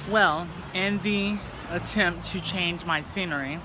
Well, in the attempt to change my scenery,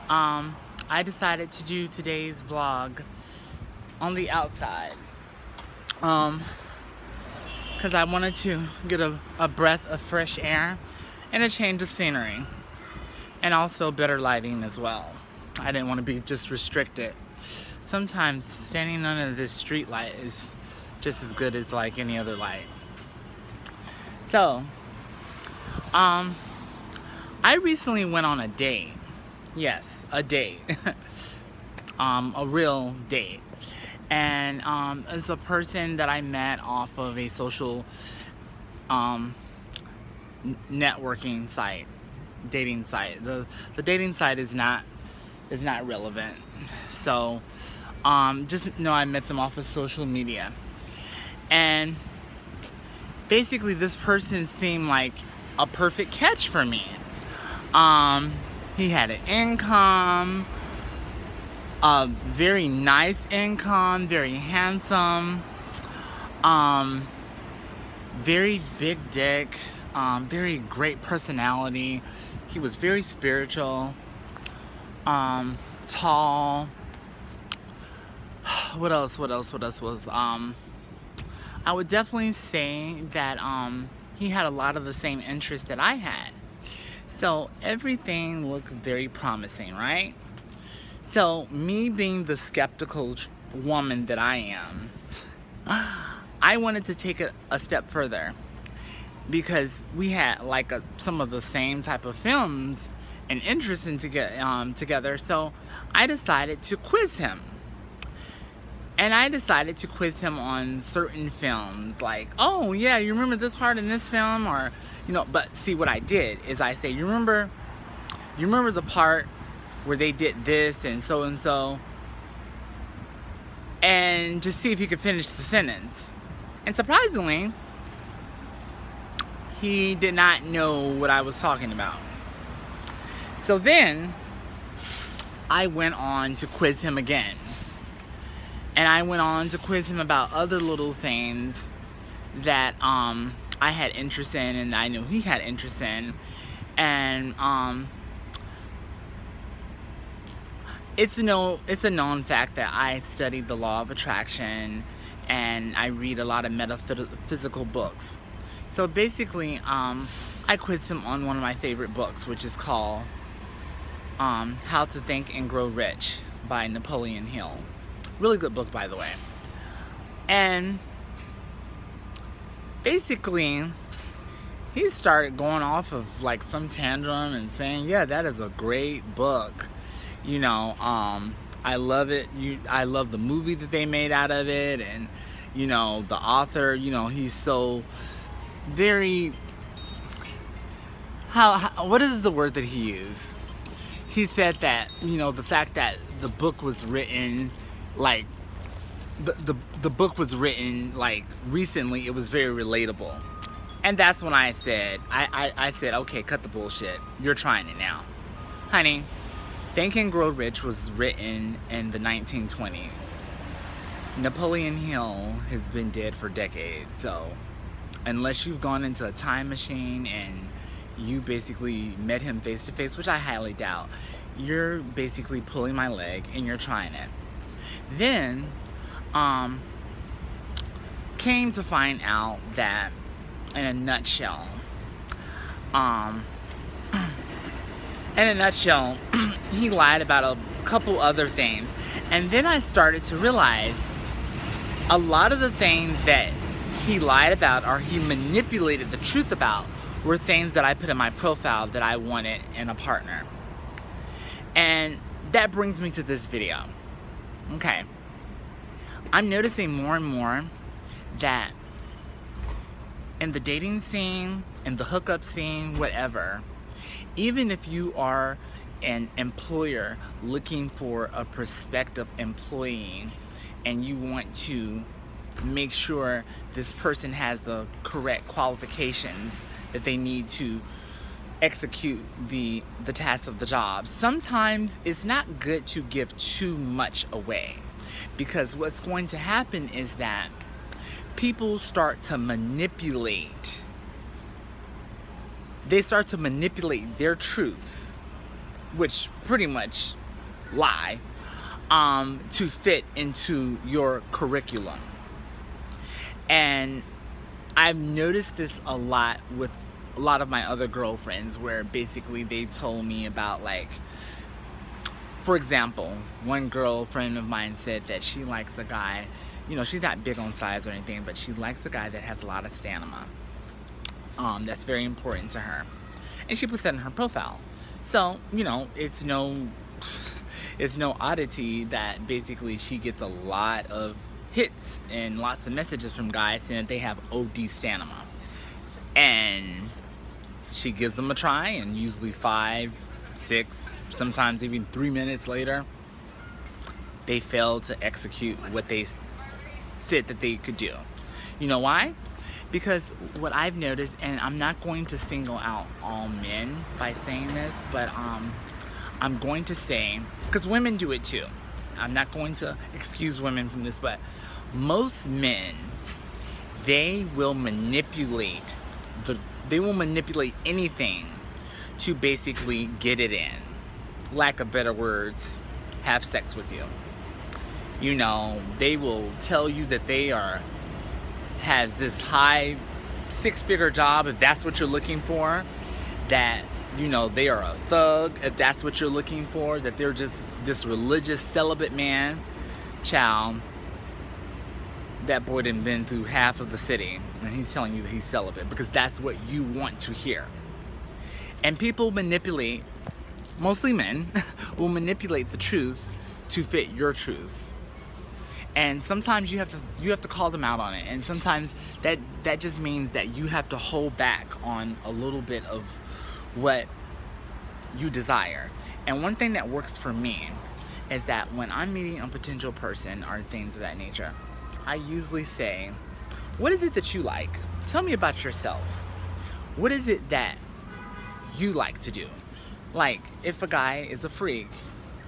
I decided to do today's vlog on the outside. Because I wanted to get a breath of fresh air and a change of scenery. And also better lighting as well. I didn't want to be just restricted. Sometimes standing under this street light is just as good as like any other light. So, I recently went on a date. Yes, a date. A real date. And it's a person that I met off of a social networking site, dating site. The dating site is not relevant. So just know I met them off of social media. And basically this person seemed like a perfect catch for me. He had an income, a very nice income, very handsome, very big dick, very great personality. He was very spiritual, tall. What else was, I would definitely say that he had a lot of the same interests that I had. So everything looked very promising, right? So me being the skeptical woman that I am, I wanted to take it a step further because we had like some of the same type of films and interests together. So I decided to quiz him. And I decided to quiz him on certain films, like, oh yeah, you remember this part in this film, or, you know. But see, what I did is I say, you remember the part where they did this and so, and just see if he could finish the sentence. And surprisingly, he did not know what I was talking about. So then I went on to quiz him again. And I went on to quiz him about other little things that I had interest in and I knew he had interest in. And it's a known fact that I studied the law of attraction and I read a lot of metaphysical books. So basically, I quizzed him on one of my favorite books, which is called How to Think and Grow Rich by Napoleon Hill. Really good book, by the way. And basically, he started going off of like some tantrum and saying, yeah, that is a great book. You know, I love it. I love the movie that they made out of it. And, you know, the author, you know, he's so very, what is the word that he used? He said that, you know, the fact that the book was written like the book was written like recently, it was very relatable. And that's when I said, I said, okay, cut the bullshit. You're trying it now. Honey, Think and Grow Rich was written in the 1920s. Napoleon Hill has been dead for decades. So unless you've gone into a time machine and you basically met him face to face, which I highly doubt, you're basically pulling my leg and you're trying it. Then came to find out that in a nutshell, he lied about a couple other things. And then I started to realize a lot of the things that he lied about or he manipulated the truth about were things that I put in my profile that I wanted in a partner. And that brings me to this video. Okay. I'm noticing more and more that in the dating scene, in the hookup scene, whatever, even if you are an employer looking for a prospective employee and you want to make sure this person has the correct qualifications that they need to execute the task of the job, sometimes it's not good to give too much away. Because what's going to happen is that people start to manipulate they start to manipulate their truths, which pretty much lie, to fit into your curriculum. And I've noticed this a lot with a lot of my other girlfriends, where basically they told me about, like, for example, one girlfriend of mine said that she likes a guy, she's not big on size or anything, but she likes a guy that has a lot of stamina. That's very important to her. And she puts that in her profile. So, it's no oddity that basically she gets a lot of hits and lots of messages from guys saying that they have OD stamina. And she gives them a try, and usually 5, 6, sometimes even 3 minutes later, they fail to execute what they said that they could do. You know why? Because what I've noticed, and I'm not going to single out all men by saying this, but I'm going to say, because women do it too. I'm not going to excuse women from this, but most men, they will manipulate anything to basically get it in. Lack of better words, have sex with you. They will tell you that they has this high 6-figure job if that's what you're looking for, that they are a thug if that's what you're looking for, that they're just this religious celibate man. Child, that boy done been through half of the city, and he's telling you that he's celibate because that's what you want to hear. And people manipulate, mostly men, will manipulate the truth to fit your truth. And sometimes you have to call them out on it. And sometimes that just means that you have to hold back on a little bit of what you desire. And one thing that works for me is that when I'm meeting a potential person or things of that nature, I usually say, what is it that you like? Tell me about yourself. What is it that you like to do? Like, if a guy is a freak,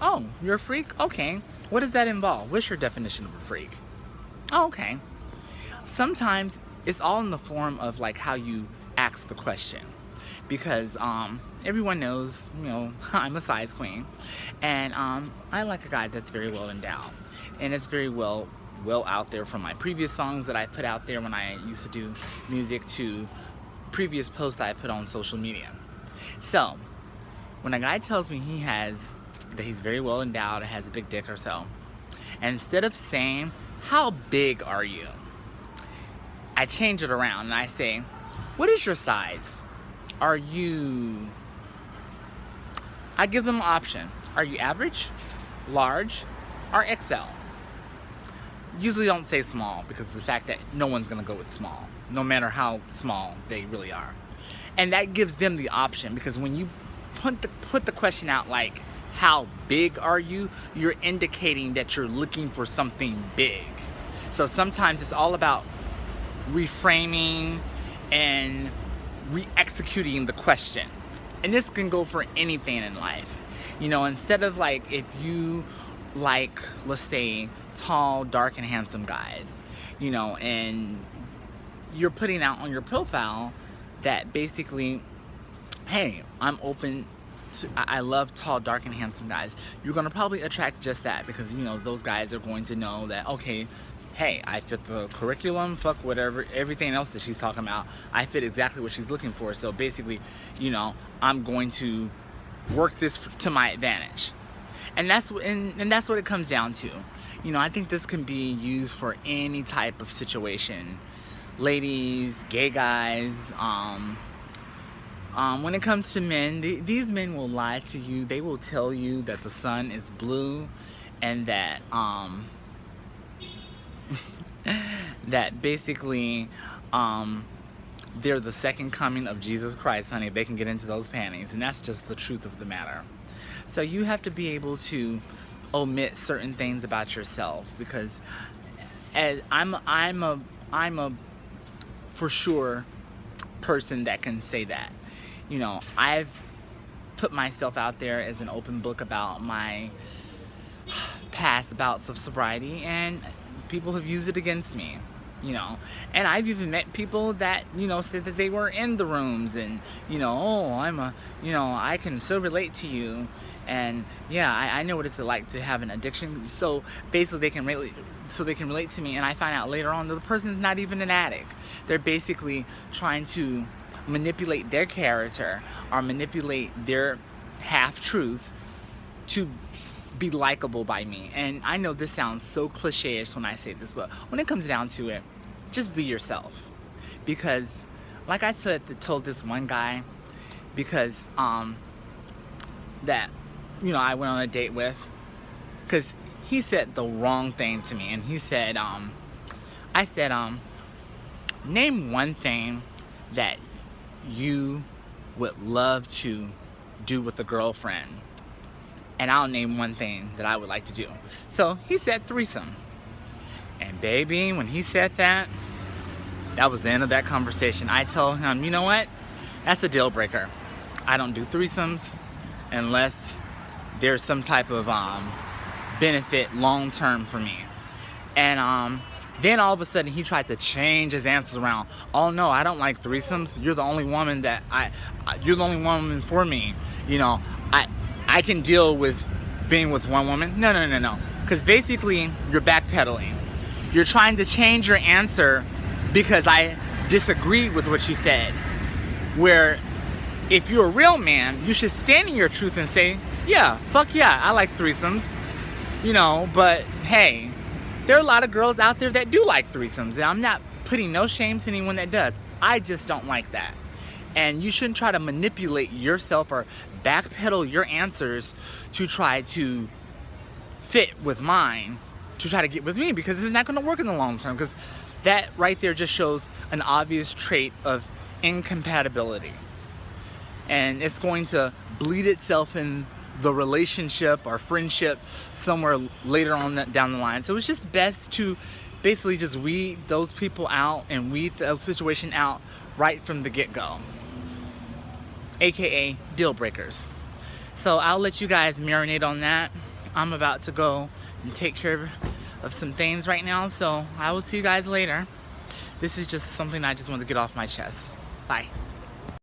oh, you're a freak? Okay. What does that involve? What's your definition of a freak? Oh, okay. Sometimes it's all in the form of like how you ask the question. Because everyone knows, I'm a size queen. And I like a guy that's very well endowed. And it's very well out there, from my previous songs that I put out there when I used to do music to previous posts that I put on social media. So, when a guy tells me that he's very well endowed, has a big dick or so, and instead of saying, how big are you? I change it around and I say, what is your size? I give them an option. Are you average, large, or XL? Usually don't say small, because of the fact that no one's gonna go with small, no matter how small they really are. And that gives them the option, because when you put the question out like, how big are you? You're indicating that you're looking for something big. So sometimes it's all about reframing and re-executing the question. And this can go for anything in life. Instead of like, if you like, let's say, tall, dark, and handsome guys, and you're putting out on your profile that basically, hey, I'm open to, I love tall, dark, and handsome guys. You're going to probably attract just that, because, those guys are going to know that, okay, hey, I fit the curriculum, fuck whatever, everything else that she's talking about, I fit exactly what she's looking for. So basically, I'm going to work this to my advantage. And that's what it comes down to. I think this can be used for any type of situation. Ladies, gay guys, when it comes to men, these men will lie to you. They will tell you that the sun is blue, and that that basically they're the second coming of Jesus Christ, honey. They can get into those panties, and that's just the truth of the matter. So you have to be able to omit certain things about yourself, because as I'm a for sure person that can say that. I've put myself out there as an open book about my past bouts of sobriety, and people have used it against me. you know. And I've even met people that, you know, said that they were in the rooms and, you know, oh, you know, I can so relate to you. And yeah, I know what it's like to have an addiction. So basically they can relate to me. And I find out later on that the person's not even an addict. They're basically trying to manipulate their character or manipulate their half-truths to be likable by me. And I know this sounds so cliche-ish when I say this, but when it comes down to it, just be yourself. Because like I told this one guy, because that, you know, I went on a date with, because he said the wrong thing to me. And he said, I said, name one thing that you would love to do with a girlfriend, and I'll name one thing that I would like to do. So he said threesome. And baby, when he said that, that was the end of that conversation. I told him, you know what? That's a deal breaker. I don't do threesomes unless there's some type of benefit long term for me. And then all of a sudden he tried to change his answers around. Oh no, I don't like threesomes. You're the only woman that you're the only woman for me. You know, I can deal with being with one woman. No. Because basically you're backpedaling. You're trying to change your answer because I disagreed with what you said. Where if you're a real man, you should stand in your truth and say, yeah, fuck yeah, I like threesomes. You know, but hey, there are a lot of girls out there that do like threesomes, and I'm not putting no shame to anyone that does. I just don't like that. And you shouldn't try to manipulate yourself or backpedal your answers to try to fit with mine, to try to get with me, because it's not going to work in the long term. Because that right there just shows an obvious trait of incompatibility. And it's going to bleed itself in the relationship or friendship somewhere later on down the line. So it's just best to basically just weed those people out and weed the situation out right from the get-go, aka deal breakers. So I'll let you guys marinate on that. I'm about to go and take care of some things right now, so I will see you guys later. This is just something I just wanted to get off my chest. Bye.